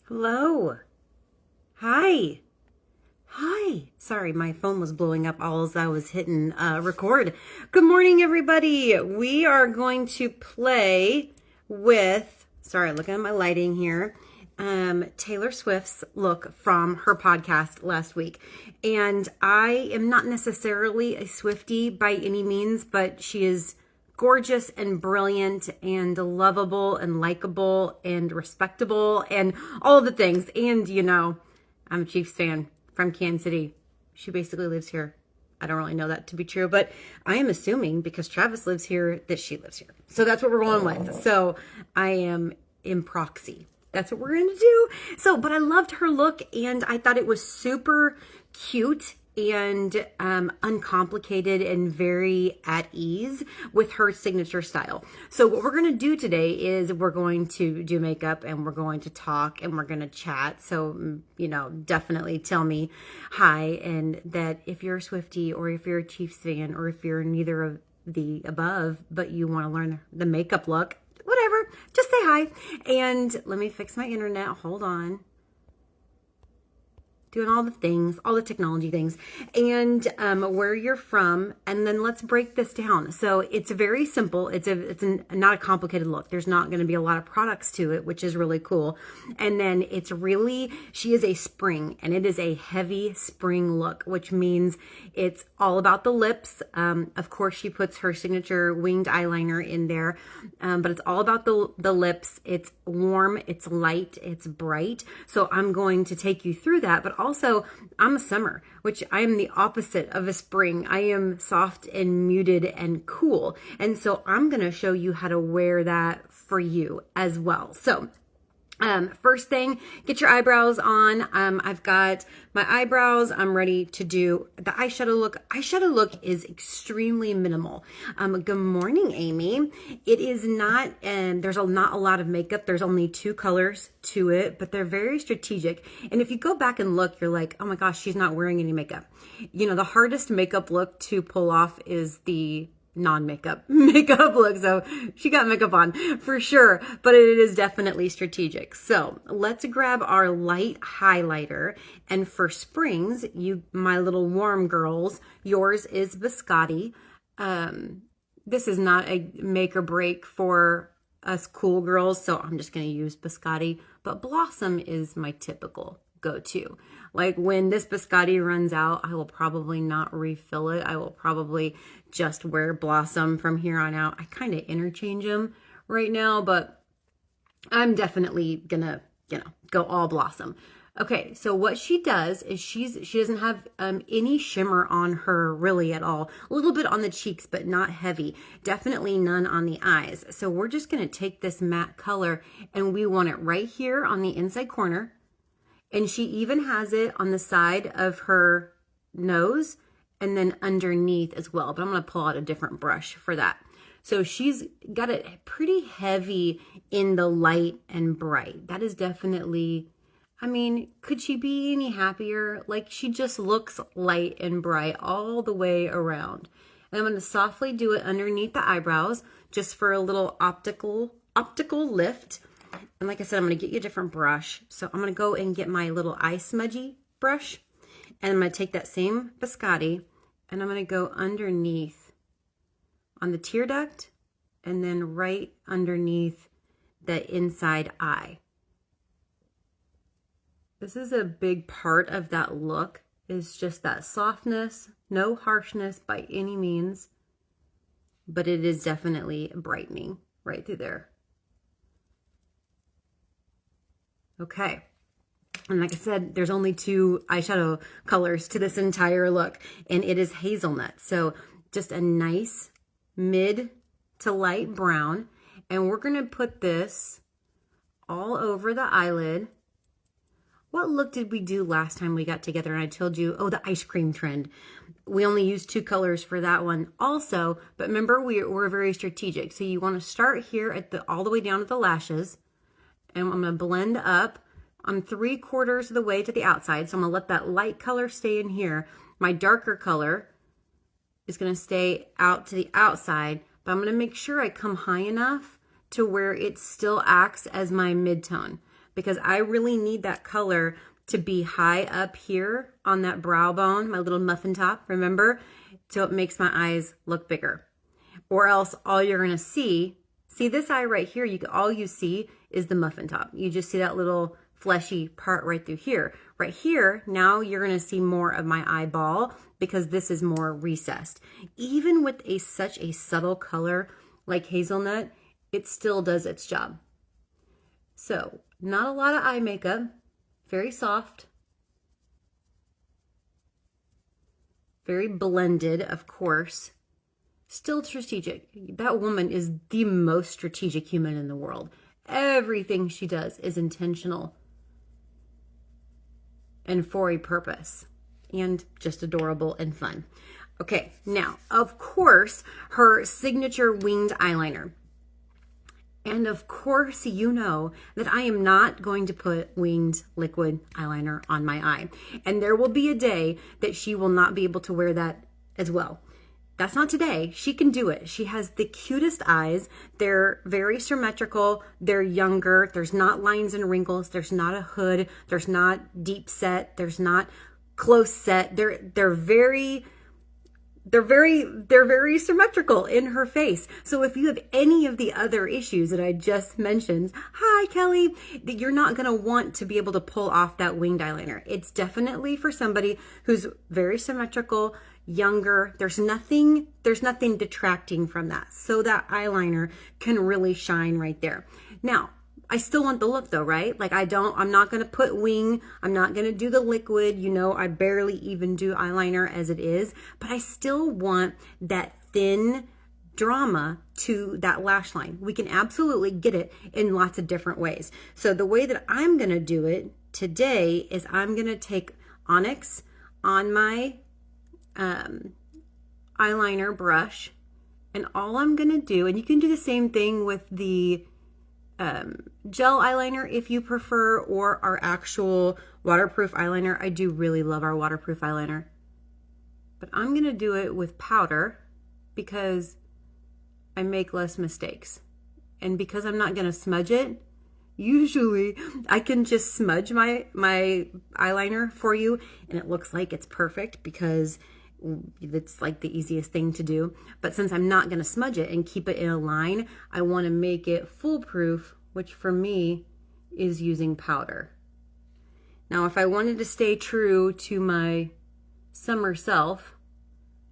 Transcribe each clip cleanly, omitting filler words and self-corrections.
Hello. Hi. Hi. Sorry, my phone was blowing up all as I was hitting record. Good morning, everybody. We are going to play with, sorry, looking at my lighting here, Taylor Swift's look from her podcast last week. And I am not necessarily a Swiftie by any means, but she is gorgeous and brilliant and lovable and likable and respectable and all of the things. And, I'm a Chiefs fan from Kansas City. She basically lives here. I don't really know that to be true, but I am assuming because Travis lives here that she lives here. So that's what we're going with. So I am in proxy. That's what we're going to do. So, but I loved her look and I thought it was super cute and uncomplicated and very at ease with her signature style. So what we're going to do today is we're going to do makeup and we're going to talk and we're going to chat. So, definitely tell me hi, and that if you're a Swiftie or if you're a Chiefs fan or if you're neither of the above, but you want to learn the makeup look, whatever, just say hi. And let me fix my internet. Hold on. Doing all the things, all the technology things, and where you're from, and then let's break this down. So it's very simple. It's not a complicated look. There's not going to be a lot of products to it, which is really cool. And then she is a spring, and it is a heavy spring look, which means it's all about the lips. Of course, she puts her signature winged eyeliner in there, but it's all about the lips. It's warm, it's light, it's bright. So I'm going to take you through that, but also, I'm a summer, which I am the opposite of a spring. I am soft and muted and cool. And so I'm going to show you how to wear that for you as well. So first thing, get your eyebrows on. I've got my eyebrows. I'm ready to do the eyeshadow look. Eyeshadow look is extremely minimal. Good morning, Amy. It is not, and there's not a lot of makeup. There's only 2 colors to it, but they're very strategic. And if you go back and look, you're like, oh my gosh, she's not wearing any makeup. The hardest makeup look to pull off is the non-makeup makeup look. So she got makeup on for sure, but it is definitely strategic. So let's grab our light highlighter. And for springs, my little warm girls, yours is Biscotti. This is not a make or break for us cool girls, so I'm just going to use Biscotti, but Blossom is my typical go-to. Like when this Biscotti runs out, I will probably not refill it. I will probably just wear Blossom from here on out. I kind of interchange them right now, but I'm definitely gonna, go all Blossom. Okay, so what she does is she doesn't have any shimmer on her really at all. A little bit on the cheeks, but not heavy. Definitely none on the eyes. So we're just gonna take this matte color and we want it right here on the inside corner. And she even has it on the side of her nose and then underneath as well. But I'm going to pull out a different brush for that. So she's got it pretty heavy in the light and bright. That is definitely, could she be any happier? Like she just looks light and bright all the way around. And I'm going to softly do it underneath the eyebrows just for a little optical lift. And like I said, I'm going to get you a different brush. So I'm going to go and get my little eye smudgy brush. And I'm going to take that same Biscotti and I'm going to go underneath on the tear duct and then right underneath the inside eye. This is a big part of that look, is just that softness, no harshness by any means, but it is definitely brightening right through there. Okay, and like I said, there's only 2 eyeshadow colors to this entire look, and it is hazelnut. So just a nice mid to light brown, and we're going to put this all over the eyelid. What look did we do last time we got together? And I told you, the ice cream trend. We only used 2 colors for that one also, but remember, we're very strategic. So you want to start here at all the way down at the lashes. And I'm going to blend up. I'm 3/4 of the way to the outside. So I'm going to let that light color stay in here. My darker color is going to stay out to the outside, but I'm going to make sure I come high enough to where it still acts as my mid-tone. because I really need that color to be high up here on that brow bone, my little muffin top, remember? So it makes my eyes look bigger. Or else all you're gonna see this eye right here, all you see is the muffin top. You just see that little fleshy part right through here. Right here, now you're gonna see more of my eyeball because this is more recessed. Even with such a subtle color like hazelnut, it still does its job. So, not a lot of eye makeup, very soft, very blended, of course, still strategic. That woman is the most strategic human in the world. Everything she does is intentional and for a purpose and just adorable and fun. Okay, now, of course, her signature winged eyeliner. And of course, you know that I am not going to put winged liquid eyeliner on my eye. And there will be a day that she will not be able to wear that as well. That's not today. She can do it. She has the cutest eyes. They're very symmetrical. They're younger. There's not lines and wrinkles. There's not a hood. There's not deep set. There's not close set. They're very symmetrical in her face. So if you have any of the other issues that I just mentioned, hi Kelly, that you're not going to want to be able to pull off that winged eyeliner. It's definitely for somebody who's very symmetrical, younger. There's nothing detracting from that. So that eyeliner can really shine right there. Now, I still want the look though, right? Like I'm not going to put wing. I'm not going to do the liquid. You know, I barely even do eyeliner as it is, but I still want that thin drama to that lash line. We can absolutely get it in lots of different ways. So the way that I'm going to do it today is I'm going to take Onyx on my eyeliner brush, and all I'm going to do, and you can do the same thing with the gel eyeliner if you prefer, or our actual waterproof eyeliner. I do really love our waterproof eyeliner, but I'm going to do it with powder because I make less mistakes, and because I'm not going to smudge it. Usually I can just smudge my eyeliner for you and it looks like it's perfect because it's like the easiest thing to do. But since I'm not going to smudge it and keep it in a line, I want to make it foolproof, which for me is using powder. Now, if I wanted to stay true to my summer self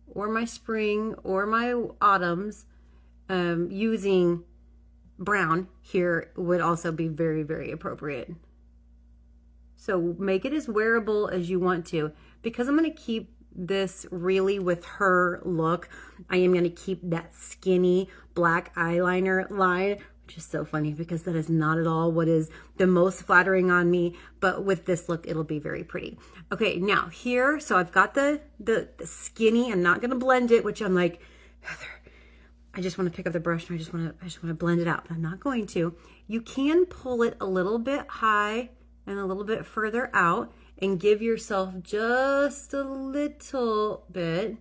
or my spring or my autumns, using brown here would also be very, very appropriate. So make it as wearable as you want to. Because I'm going to keep this really with her look, I am going to keep that skinny black eyeliner line, which is so funny because that is not at all what is the most flattering on me, but with this look it'll be very pretty. Okay, now here, so I've got the skinny. I'm not going to blend it, which I'm like, Heather, I just want to pick up the brush and I just want to blend it out, but I'm not going to. You can pull it a little bit high and a little bit further out and give yourself just a little bit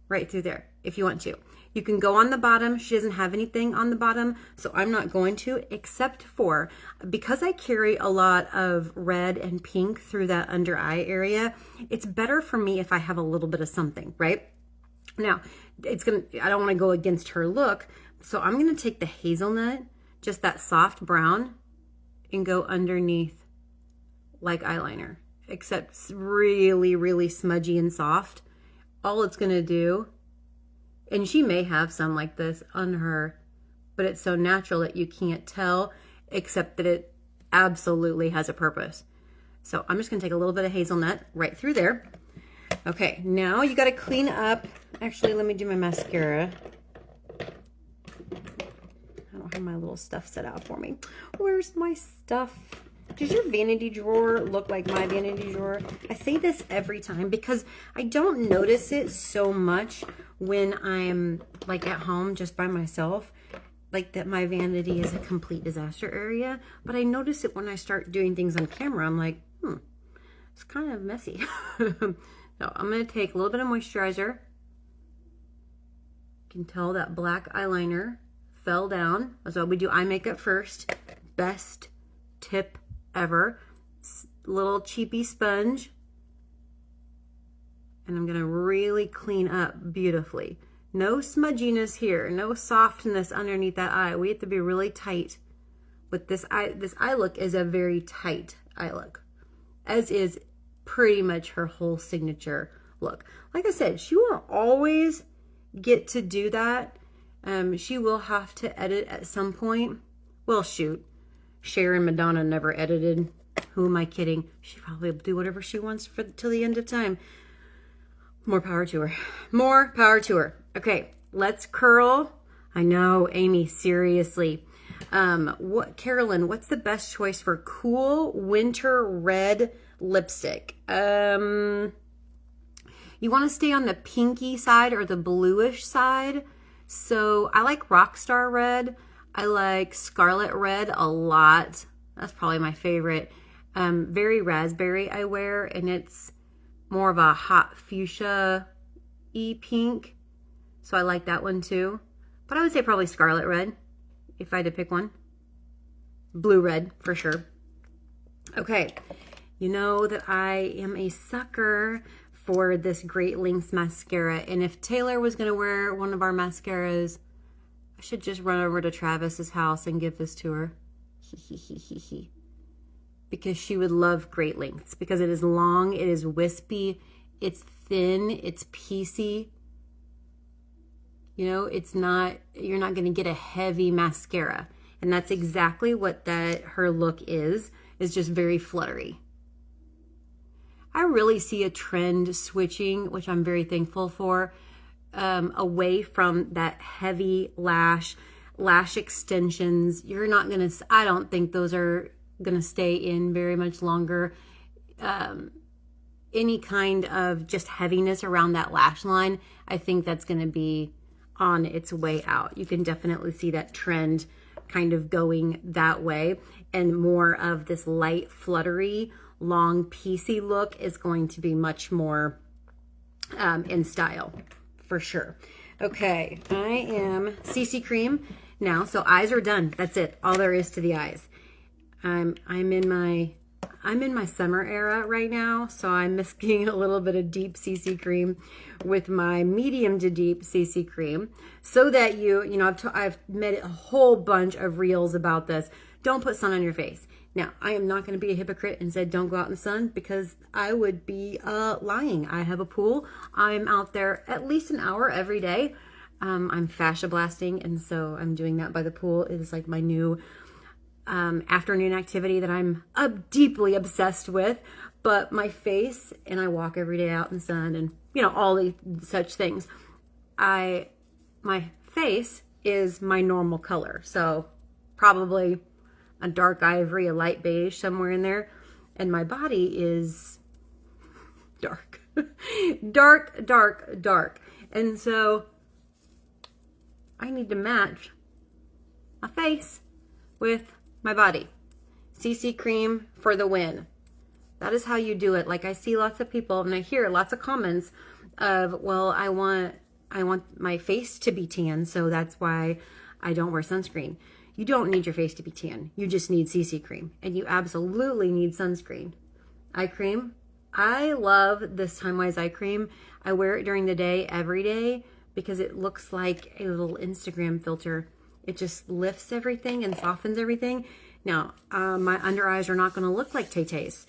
right through there if you want to. You can go on the bottom. She doesn't have anything on the bottom, so I'm not going to, except for, because I carry a lot of red and pink through that under eye area, it's better for me if I have a little bit of something, right? Now, I don't want to go against her look, so I'm going to take the hazelnut, just that soft brown, and go underneath like eyeliner, except it's really, really smudgy and soft. All it's going to do, and she may have some like this on her, but it's so natural that you can't tell, except that it absolutely has a purpose. So I'm just going to take a little bit of hazelnut right through there. Okay, now you got to clean up. Actually, let me do my mascara. I don't have my little stuff set out for me. Where's my stuff? Does your vanity drawer look like my vanity drawer? I say this every time because I don't notice it so much when I'm like at home just by myself, like that my vanity is a complete disaster area. But I notice it when I start doing things on camera. I'm like, it's kind of messy. So I'm going to take a little bit of moisturizer. You can tell that black eyeliner fell down. That's why we do eye makeup first. Best tip ever. Little cheapy sponge. And I'm going to really clean up beautifully. No smudginess here. No softness underneath that eye. We have to be really tight with this eye. This eye look is a very tight eye look, as is pretty much her whole signature look. Like I said, she won't always get to do that. She will have to edit at some point. Well, shoot. Cher and Madonna never edited. Who am I kidding? She probably will do whatever she wants till the end of time. More power to her. More power to her. Okay, let's curl. I know, Amy, seriously. Carolyn, what's the best choice for cool winter red lipstick? You want to stay on the pinky side or the bluish side. So I like Rockstar Red. I like Scarlet Red a lot. That's probably my favorite. Very raspberry I wear, and it's more of a hot fuchsia-y pink. So I like that one too. But I would say probably Scarlet Red if I had to pick one. Blue Red for sure. Okay, you know that I am a sucker for this Great Lengths mascara. And if Taylor was going to wear one of our mascaras, I should just run over to Travis's house and give this to her. Because she would love Great Lengths. Because it is long, it is wispy, it's thin, it's piecey. You know, it's not, you're not going to get a heavy mascara. And that's exactly what her look is just very fluttery. I really see a trend switching, which I'm very thankful for, away from that heavy lash extensions. You're not going to, I don't think those are going to stay in very much longer. Any kind of just heaviness around that lash line, I think that's going to be on its way out. You can definitely see that trend kind of going that way, and more of this light fluttery long piecey look is going to be much more in style for sure. Okay, I am CC cream now, so eyes are done. That's it, all there is to the eyes. I'm in my summer era right now, so I'm mixing a little bit of deep CC cream with my medium to deep CC cream, so that I've made a whole bunch of reels about this. Don't put sun on your face. Now, I am not going to be a hypocrite and say don't go out in the sun, because I would be lying. I have a pool. I'm out there at least an hour every day. I'm fascia blasting, and so I'm doing that by the pool. It is like my new afternoon activity that I'm deeply obsessed with. But my face, and I walk every day out in the sun, and all these such things. My face is my normal color, so probably a dark ivory, a light beige, somewhere in there. And my body is dark. dark, dark, dark. And so I need to match my face with my body. CC cream for the win. That is how you do it. Like, I see lots of people, and I hear lots of comments of, well, I want my face to be tan, so that's why I don't wear sunscreen. You don't need your face to be tan. You just need CC cream, and you absolutely need sunscreen. Eye cream. I love this Time Wise eye cream. I wear it during the day, every day, because it looks like a little Instagram filter. It just lifts everything and softens everything. Now, my under eyes are not going to look like Tay-Tay's.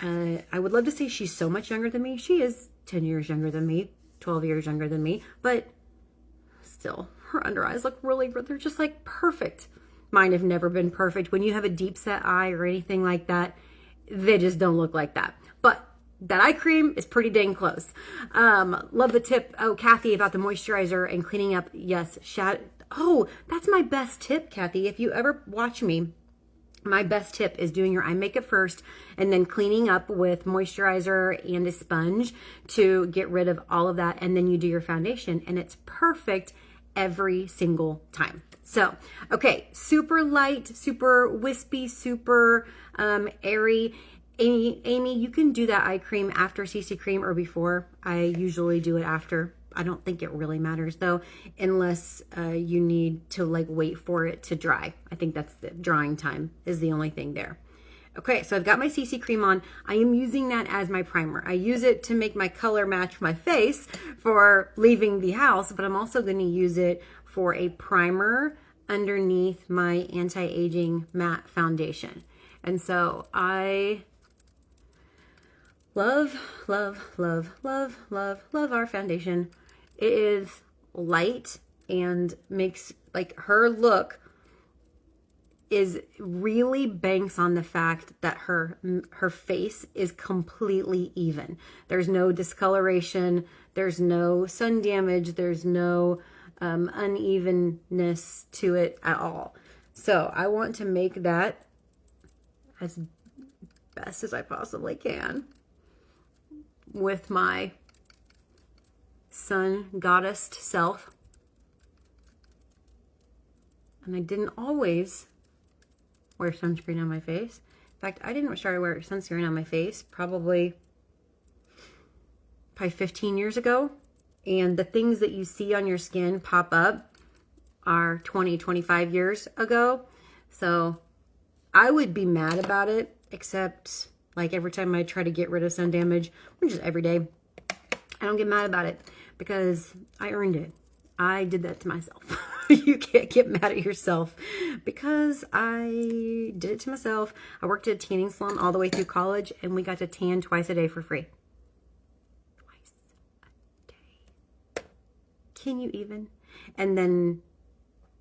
I would love to say she's so much younger than me. She is 10 years younger than me, 12 years younger than me, but still, her under eyes look really good. They're just like perfect. Mine have never been perfect. When you have a deep set eye or anything like that, they just don't look like that. But that eye cream is pretty dang close. Love the tip, Kathy, about the moisturizer and cleaning up. Yes, oh, that's my best tip, Kathy. If you ever watch me, my best tip is doing your eye makeup first and then cleaning up with moisturizer and a sponge to get rid of all of that. And then you do your foundation, and it's perfect every single time. So, okay, super light, super wispy, super airy. Amy, you can do that eye cream after CC cream or before. I usually do it after. I don't think it really matters though, unless you need to like wait for it to dry. I think that's the drying time is the only thing there. Okay, so I've got my CC cream on. I am using that as my primer. I use it to make my color match my face for leaving the house, but I'm also going to use it for a primer underneath my anti-aging matte foundation. And so I love, love, love, love, love, love our foundation. It is light and makes, like, her look is really banks on the fact that her face is completely even. There's no discoloration, there's no sun damage, there's no unevenness to it at all. So I want to make that as best as I possibly can with my sun goddess self. And I didn't always wear sunscreen on my face. In fact, I didn't start wearing sunscreen on my face probably 15 years ago. And the things that you see on your skin pop up are 20, 25 years ago. So I would be mad about it, except like every time I try to get rid of sun damage, which is every day, I don't get mad about it because I earned it. I did that to myself. You can't get mad at yourself because I did it to myself. I worked at a tanning salon all the way through college, and we got to tan twice a day for free. Twice a day. Can you even? And then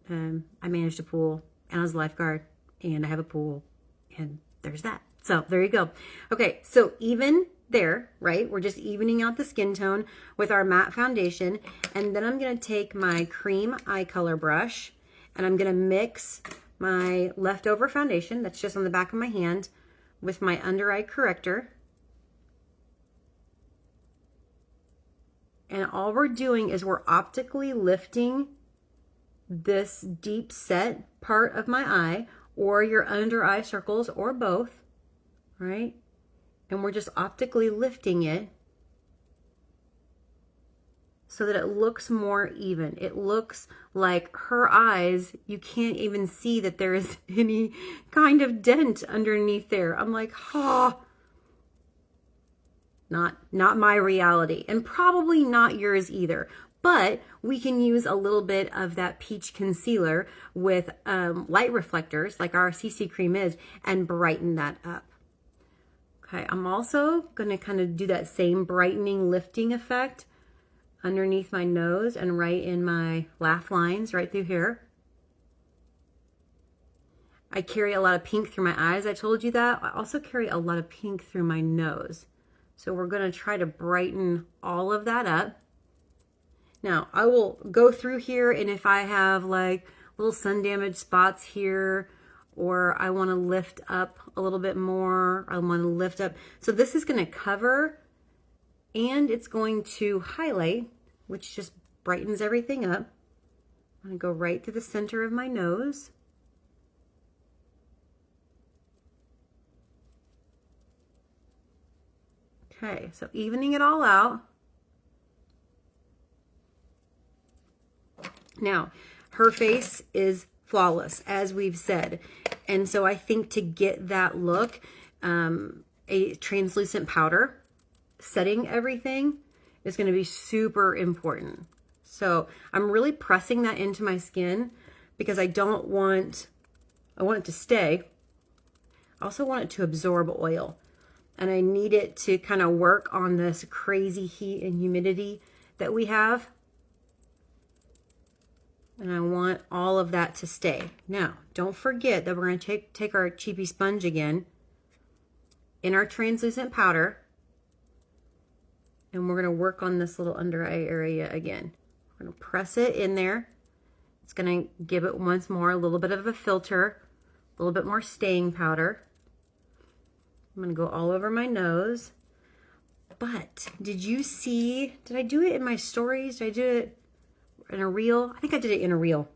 I managed a pool, and I was a lifeguard, and I have a pool, and there's that. So there you go. Okay, so even there, right? We're just evening out the skin tone with our matte foundation. And then I'm going to take my cream eye color brush and I'm going to mix my leftover foundation that's just on the back of my hand with my under eye corrector. And all we're doing is we're optically lifting this deep set part of my eye or your under eye circles or both, right? And we're just optically lifting it so that it looks more even. It looks like her eyes, you can't even see that there is any kind of dent underneath there. I'm like, oh, not my reality, and probably not yours either. But we can use a little bit of that peach concealer with light reflectors like our CC cream is and brighten that up. Okay, I'm also going to kind of do that same brightening, lifting effect underneath my nose and right in my laugh lines right through here. I carry a lot of pink through my eyes. I told you that. I also carry a lot of pink through my nose. So we're going to try to brighten all of that up. Now, I will go through here, and if I have like little sun damage spots here, or I want to lift up a little bit more, I want to lift up. So this is going to cover and it's going to highlight, which just brightens everything up. I'm going to go right through the center of my nose. Okay, so evening it all out. Now, her face is flawless, as we've said. And so I think to get that look, a translucent powder setting everything is going to be super important. So I'm really pressing that into my skin because I want it to stay. I also want it to absorb oil. And I need it to kind of work on this crazy heat and humidity that we have. And I want all of that to stay. Now, don't forget that we're going to take our cheapy sponge again in our translucent powder. And we're going to work on this little under eye area again. We're going to press it in there. It's going to give it once more a little bit of a filter, a little bit more staying powder. I'm going to go all over my nose. But did you see, did I do it in my stories? Did I do it in a reel? I think I did it in a reel.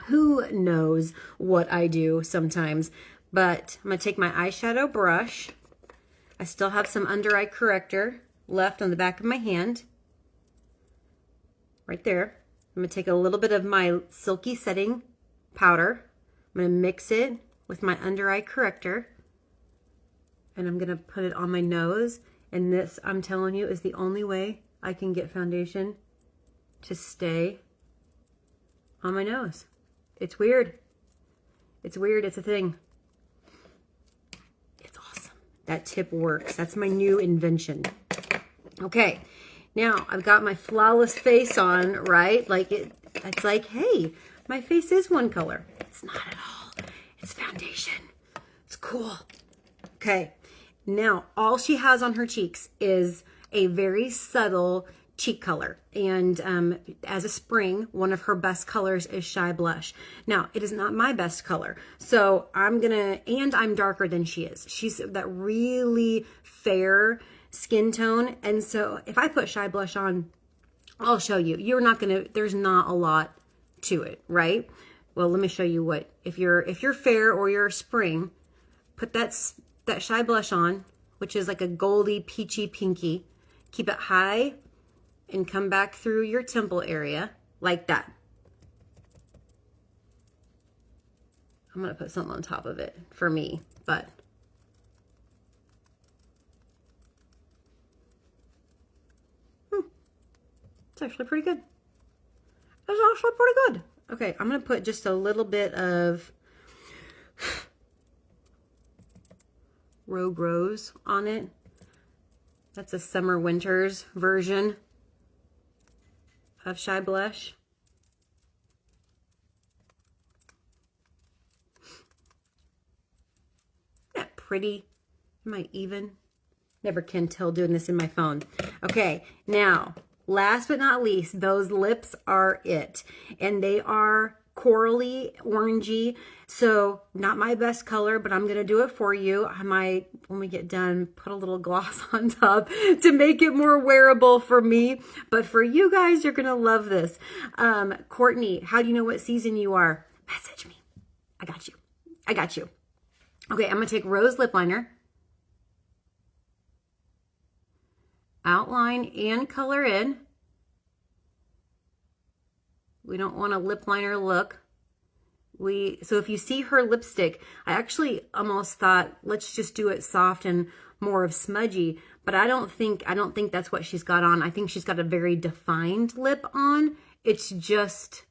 Who knows what I do sometimes. But I'm going to take my eyeshadow brush. I still have some under eye corrector left on the back of my hand. Right there. I'm going to take a little bit of my silky setting powder. I'm going to mix it with my under eye corrector. And I'm gonna put it on my nose. And this, I'm telling you, is the only way I can get foundation to stay on my nose. It's weird. It's weird, it's a thing. It's awesome. That tip works. That's my new invention. Okay, now I've got my flawless face on, right? Like it's like, hey, my face is one color. It's not at all. It's foundation. It's cool. Okay, now all she has on her cheeks is a very subtle cheek color. And as a spring, one of her best colors is Shy Blush. Now, it is not my best color. So I'm darker than she is. She's that really fair skin tone. And so if I put Shy Blush on, I'll show you. There's not a lot to it, right? Well, let me show you what, if you're fair or you're a spring, put that Shy Blush on, which is like a goldy, peachy, pinky. Keep it high and come back through your temple area like that. I'm gonna put something on top of it for me, but it's actually pretty good. It's actually pretty good. Okay, I'm gonna put just a little bit of Rogue Rose on it. That's a Summer Winters version of Shy Blush. Isn't that pretty? Am I even? Never can tell doing this in my phone. Okay, now, last but not least, those lips are it. And they are corally, orangey. So not my best color, but I'm gonna do it for you. I might, when we get done, put a little gloss on top to make it more wearable for me. But for you guys, you're gonna love this. Courtney, how do you know what season you are? Message me. I got you. I got you. Okay, I'm gonna take Rose Lip Liner. Outline and color in. We don't want a lip liner look. So if you see her lipstick, I actually almost thought, let's just do it soft and more of smudgy, but I don't think that's what she's got on. I think she's got a very defined lip on. It's just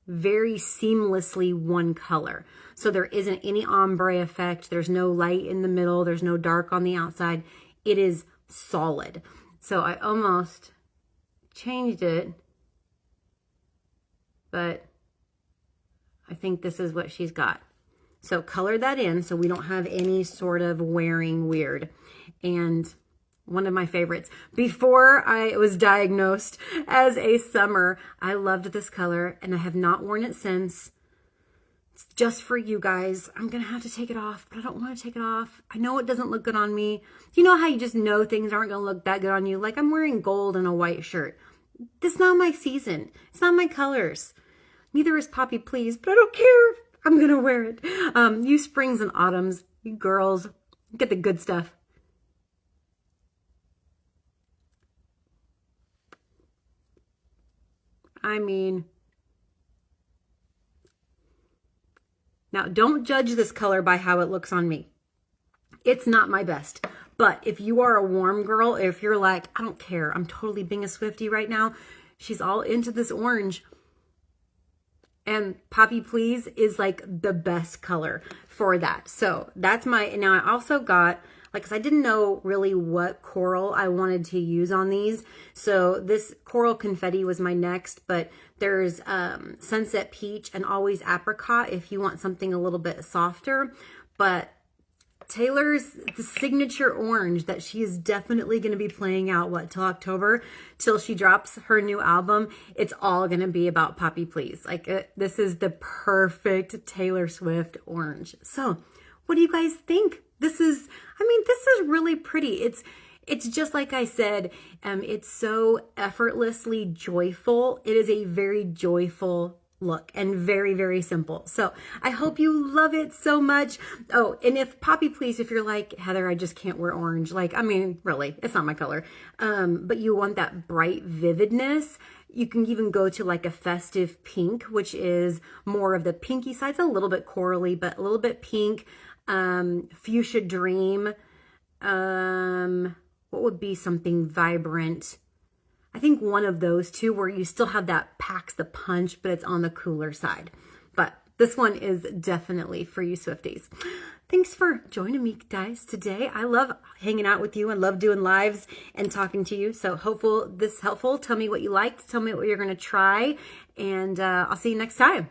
very seamlessly one color. So there isn't any ombre effect. There's no light in the middle. There's no dark on the outside. It is solid. So I almost changed it, but I think this is what she's got. So color that in so we don't have any sort of wearing weird. And one of my favorites. Before I was diagnosed as a summer, I loved this color and I have not worn it since. It's just for you guys. I'm going to have to take it off, but I don't want to take it off. I know it doesn't look good on me. You know how you just know things aren't going to look that good on you? Like I'm wearing gold and a white shirt. This is not my season. It's not my colors. Neither is Poppy Please, but I don't care. I'm going to wear it. You springs and autumns, you girls, get the good stuff. I mean, now don't judge this color by how it looks on me. It's not my best. But if you are a warm girl, if you're like, I don't care, I'm totally being a Swiftie right now. She's all into this orange. And Poppy Please is like the best color for that. So that's now I also got, like, cause I didn't know really what coral I wanted to use on these. So this Coral Confetti was my next, but there's Sunset Peach and Always Apricot if you want something a little bit softer. But Taylor's the signature orange that she is definitely going to be playing out, till October, till she drops her new album. It's all going to be about Poppy Please. Like, this is the perfect Taylor Swift orange. So what do you guys think? This is really pretty. It's just like I said, it's so effortlessly joyful. It is a very joyful look and very, very simple. So I hope you love it so much. Oh, and if Poppy Please, if you're like, Heather, I just can't wear orange. Like, I mean, really, it's not my color. But you want that bright vividness. You can even go to like a festive pink, which is more of the pinky side. It's a little bit corally, but a little bit pink. Fuchsia Dream. what would be something vibrant? I think one of those two where you still have that packs the punch, but it's on the cooler side. But this one is definitely for you Swifties. Thanks for joining me, guys, today. I love hanging out with you and love doing lives and talking to you. So hopeful this is helpful. Tell me what you liked. Tell me what you're going to try. And I'll see you next time.